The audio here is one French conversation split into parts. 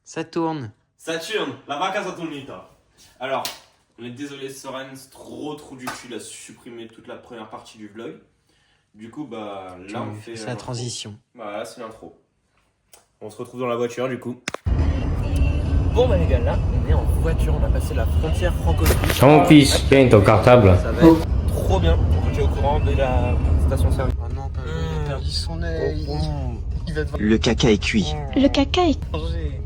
Ça tourne. Saturne, la vaca Saturnita. Alors, on est désolé Soren, c'est trop trou du cul, il a supprimé toute la première partie du vlog. Du coup, bah là on fait... C'est la transition. Bah là c'est l'intro. On se retrouve dans la voiture du coup. Bon bah les gars, là on est en voiture, on a passé la frontière franco-suisse. Mon fils, tiens ton cartable. Ça va être trop bien. Tu es au courant de la station-service? Oh non, il a perdu son œil. Il va devoir Le caca est cuit. Le caca est... manger.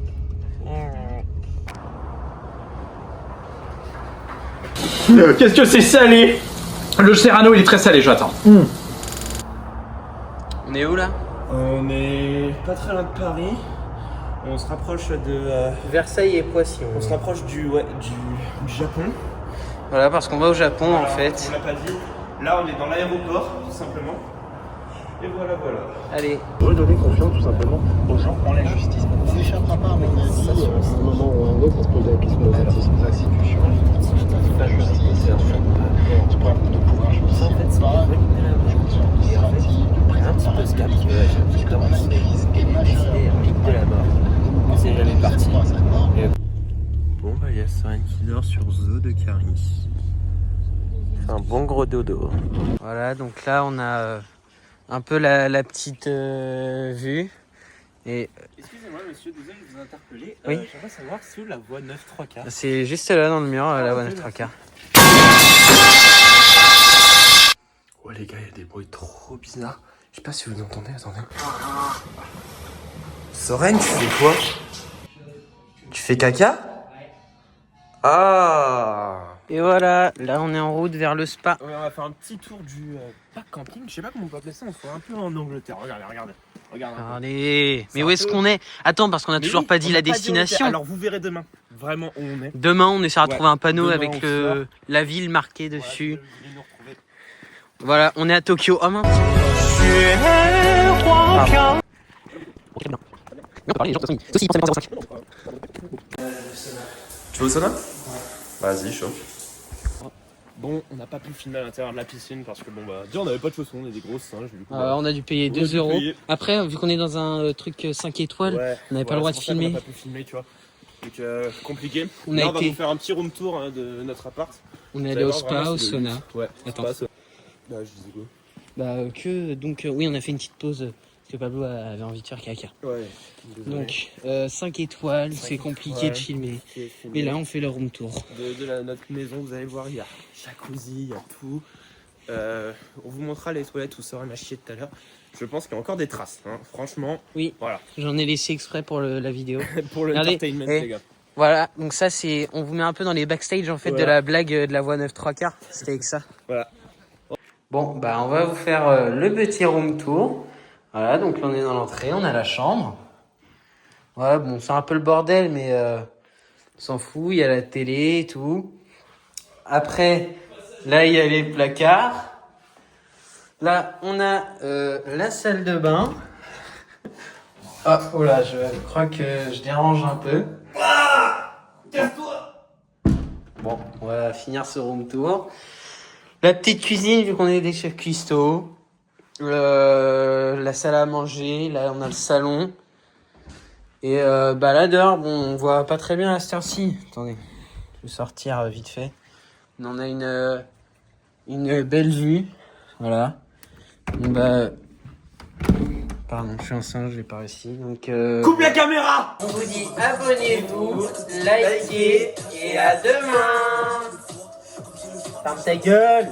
Qu'est-ce que c'est salé? Le Serrano il est très salé, j'attends. On est où là? On est pas très loin de Paris. On se rapproche de... Versailles et Poissy. On se rapproche du Japon. Voilà, parce qu'on va au Japon en Alors, fait. On l'a pas dit. Là on est dans l'aéroport tout simplement. Et voilà. Allez. Redonner confiance tout simplement aux gens en la justice. On n'échappera pas à mon avis, à un moment ou à un autre, on se pose la question de la institution. La justice, c'est un fait. Je crois de pouvoir Ça en fait, c'est pas. et en fait, j'ai pris un petit peu ce cap. J'ai commencé à décider un pic de la mort. C'est jamais parti. Bon bah il y a Soren qui dort sur Zoo de Caris. C'est un bon gros dodo. Voilà, donc là on a un peu la petite vue. Et Excusez-moi monsieur, désolé de vous interpeller. Oui. J'aimerais savoir si la voie 9 3 quarts. c'est juste là dans le mur, la voie 9 3 quarts. Ouais les gars, il y a des bruits trop bizarres. Je sais pas si vous entendez, attendez. Soren, tu fais quoi? Tu fais caca? Ah! Et voilà, là on est en route vers le spa. Ouais, on va faire un petit tour du parc camping. Je sais pas comment on peut appeler ça, on se voit un peu en Angleterre. Regardez. Regarde un peu. Allez, mais C'est où un est-ce peu- qu'on est? Attends, parce qu'on a Mais toujours oui, pas dit on la a où on était. destination. Alors vous verrez demain vraiment où on est. Demain, on essaiera de Ouais, trouver un panneau demain, avec on sort. la ville marquée dessus. Voilà, venez nous retrouver. Voilà, on est à Tokyo. Oh mince. Tu veux au sauna? Vas-y, chaud. Bon, on n'a pas pu filmer à l'intérieur de la piscine parce que bon bah déjà on n'avait pas de chaussons, on est des grosses singes du coup. On a dû payer On a 2 dû euros. payer. Après, vu qu'on est dans un truc 5 étoiles, Ouais, on n'avait pas le droit de c'est pour ça qu'on filmer. n'a pas pu filmer, tu vois. Donc compliqué. On Là, a on va été- vous faire un petit room tour hein, de notre appart. On est Vous allé allez au voir, spa, vraiment, au c'est de sauna. luxe. Ouais, Attends. spa, sauna. Bah je disais quoi? Donc oui, on a fait une petite pause parce que Pablo avait envie de faire caca. Ouais. Désolé. Donc 5 étoiles, c'est compliqué étoiles. de filmer. C'est filmé. Mais là, on fait le room tour. Notre maison, vous allez voir, il y a jacuzzi, il y a tout. On vous montrera les toilettes où Soren a chié tout à l'heure. Je pense qu'il y a encore des traces, hein. Franchement. Oui. Voilà. J'en ai laissé exprès pour la vidéo. Pour Regardez, l'entertainment, les gars. Voilà, donc ça c'est, on vous met un peu dans les backstage en fait de Voilà. la blague de la voie 9 3 quarts. C'était avec ça. Voilà. Bon, bah on va vous faire le petit room tour. Voilà, donc là on est dans l'entrée, on a la chambre. Voilà, bon c'est un peu le bordel mais on s'en fout, il y a la télé et tout. Après, là il y a les placards. Là on a la salle de bain. Ah, oh là, je crois que je dérange un peu. Bon, on va finir ce room tour. La petite cuisine, vu qu'on est des chefs cuistots. La salle à manger, là on a le salon. Et bah là dehors, bon, on voit pas très bien à cette heure-ci. Attendez, je vais sortir vite fait. On a une belle vue. Voilà. Bon, bah... Pardon, je suis un singe, j'ai pas réussi. Donc, Coupe la caméra! on vous dit abonnez-vous, likez et à demain. Ferme ta gueule.